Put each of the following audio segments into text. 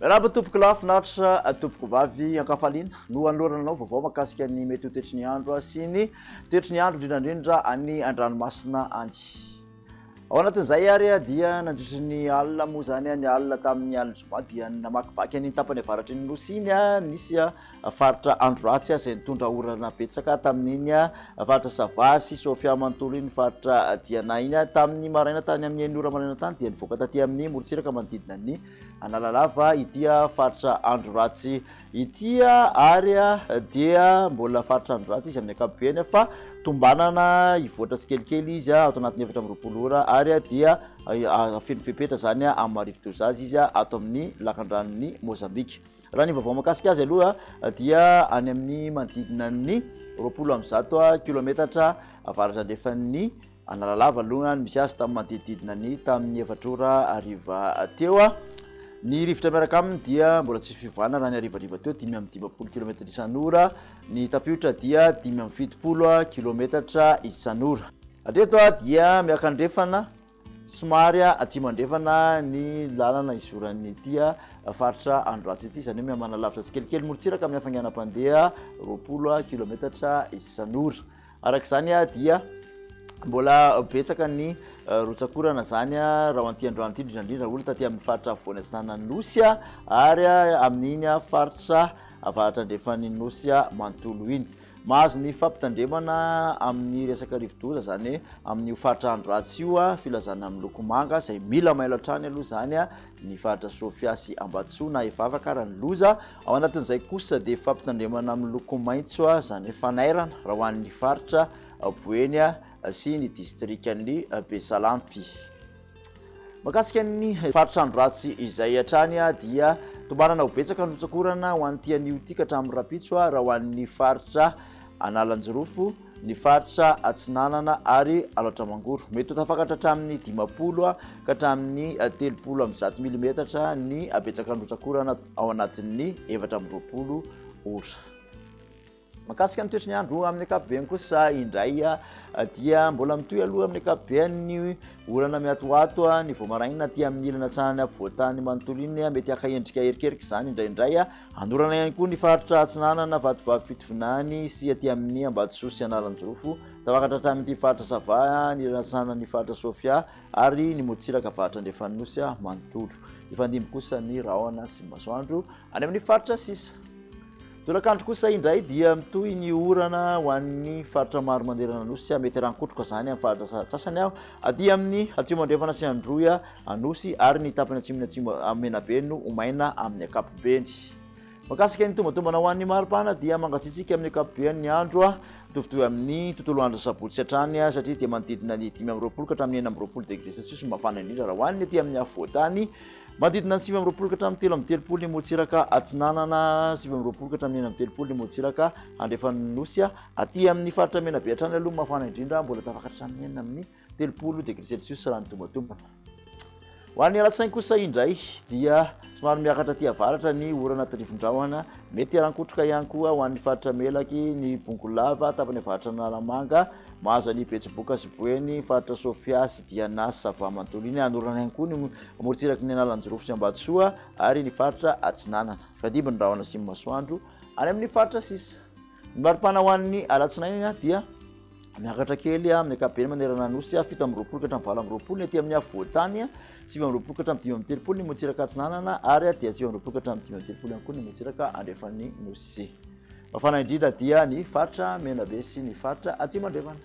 Raha tompoko lafinaritra tompoko vavy ankafaliana no anorananao vaovao makasika ny mety ho toetry ny andro sy ny toetry ny andro indrindrandrindra any an-dranomasina any. Ao anatin'izay ary dia nandritry ny alina moa zany ny alina tamin'ny alina zoma dia namakivaky any tapany avaratry ny nosy iny nisy faritra andro ratsy izay nitondra orana betsaka tamin'iny faritra Savasy Sofia Mantolo iny faritra Diana iny tamin'ny maraina tany amin'ny enora maraina tany dia nivoaka taty amin'ny morontsiraka manodidina ny Analalava itya faritra andro ratsy itya ary dia mbola faritra andro ratsy izy amin'ny ankapobeny fa tombanana ivoatra tsikelikely izy ato anatin'ny efatra amby roapolo ora ary dia feno fepetra zany amin'ny marivo-tozazy izy ato amin'ny lakandranony Mozambika. Raha ny vaovao makasika azy aloha dia any amin'ny manodidina ny 20 kilometatra avaratra andrefan'ny Analalava aloha ny misy azy tamin'ny manodididina ny tamin'ny 4 ora ariva teo. Ny rivotra miaraka aminy dia mbola tsisy fivana raha ny arivariva teo 520 km isan'ora, ny tafiotra dia 570 km isan'ora. Hatreto dia miakandrefana somary atsimo andrefana ny lalana izoran'ny tia faritra andro ratsy ity izany hoe mihamana lavitra tsikelikely morontsiraka amin'ny hafainganam-pandeha 20 km isan'ora. Arak'izany dia mbola betsaka ny rotsakorana zany raha anty androany ity indrindrandrindra olona taty amin'ny faritra avoana tsinanan'ny nosy ary amin'iny faritra avaratra andrefan'ny nosy mantolo iny. Mahazo ny fampitandremana amin'ny resaka rivo-doza zany amin'ny faritra andro ratsy io filazana amin'ny loko manga izay mila mailo hatrany aloha zany ny faritra Sofia sy Ambatsoa na Ivavaka raha ny loza. Ao anatin'izay kosa dia fampitandremana amin'ny loko maitso zany fanairana raha ho an'ny faritra Boeny sy ny distriktan'ny Besalampy. Makasika ny faritra andro ratsy izay hatrany dia tombanana ho betsaka ny rotsakorana ho an'ity an'io ity ka hatramin'ny rapitso raha ho an'ny faritra Analanjirofo, ny faritra Atsinanana ary Alaotramangoro. Mety ho tafakatra hatramin'ny 50 ka hatramin'ny 30 mm ny betsaka ny rotsakorana ao anatin'ny 420 ora. Makasika ny toetry ny andro amin'ny ankapobeny kosa indray dia mbola mitoy aloha amin'ny ankapobeny ny orana miatoato ny voamaraina aty amin'ny ilana tsany voatany manontolo iny mety haka-endrika erikeriky zany indraindray anorana ihany koa ny faritra Atsinanana, Vatovavy, Fitovinany sy aty amin'ny Ambatsoa sy Analanjirofo, tafakatra hatramin'ity faritra Sava ny ilana tsana ny faritra Sofia ary ny morontsiraka avaratra andrefan'ny nosy manontolo. Ifandimby kosa ny rahona sy masoandro any amin'ny faritra sisa. Tolakandro kosa indray dia mitoy ny orana ho an'ny faritra maro manderana nosy mety rankotroka zany amin'ny faritra sasany aho aty amin'ny atsimo andrefana sy androy anosy ary ny tapany atsimo menabe no omaina amin'ny ankapobeny. Makasika ny tombatombana ho an'ny maripana dia mangatsiatsika amin'ny ankapobeny ny andro mitovitovy amin'ny tontolo andro sabotsy hatrany satria dia manodidina ny 5 ka hatramin'ny 9 degré celsius mafana indrindra raha hoaniny aty amin'ny afovoantany. Manodidina ny 9 ka hatramin'ny 13 ny morontsiraka Atsinanana, 9 ka hatramin'ny 13 ny morontsiraka andrefan'ny nosy aty amin'ny faritra menabe hatrany aloha mafana indrindra mbola tafakatra hatramin'ny amin'ny 30 degré celsius raha ny tombatombana. Ho an'ny alatsinainy kosa indray dia somary miakatra aty avaratra ny orana terivindrahona mety rankotroka ihany koa ho an'ny faritra Melaky, ny Bongolava tapany avaratra Analamanga, mahazo ny Betsiboka sy Boeny, faritra Sofia sy Diana sy Savamantolo iny anorana ihany koa ny morontsiraky ny Analanjirofo sy Ambatsoa ary ny faritra Atsinanana. Fandimby ny rahona sy masoandro any amin'ny faritra sisa. Ny maripana ho an'ny alatsinainy dia miakatra kely amin'ny ankapobeny manerana nosy 7 ka hatramin'ny 20 ny aty amin'ny afovoantany, 7 ka hatramin'ny 30 ny morontsiraka Atsinanana ary dia 7 ka hatramin'ny 30 ihany koa ny morontsiraka andrefan'ny nosy. Mafana indrindra dia ny faritra menabe sy ny faritra atsimo andrefana.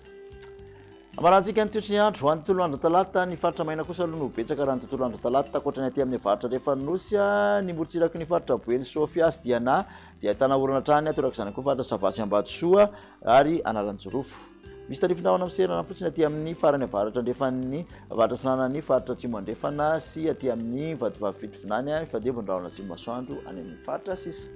Amarantsika ny toetry ny andro ho an'ny tontolo andro talata ny faritra maina kosa aloha no betsaka raha ny tontolo andro talata ankoatrany aty amin'ny avaratra andrefan'ny nosy ny morontsiraky ny faritra Boeny, Sofia sy Diana dia ahitana orana hatrany torak'izany koa faritra Savasy, Ambatsoa ary Analanjirofo. Misy tarifindrahona miserana fotsiny aty amin'ny farany avaratra andrefan'ny avaratra Atsinanana, faritra atsimo andrefana sy aty amin'ny Vatovavy, Fitovinany ifandimby ny rahona sy masoandro any amin'ny faritra sisa.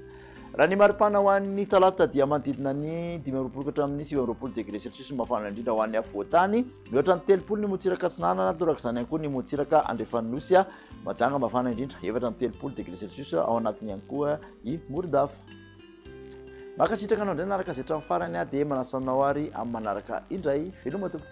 Raha ny maripana ho an'ny talata dia manodidina ny 20 ka hatramin'ny 20 degré celsius mafana indrindra ho an'ny afovoantany, mihoatra ny 30 ny morontsiraka Atsinanana, torak'izany ihany koa ny morontsiraka andrefan'ny nosy majanga mafana indrindra 30 degré celsius ao anatiny ihany koa i Morondava. Makatsitraka anao indray naraka izay hatramin'ny farany dia manasanao ary amin'ny manaraka indray veloma tompo.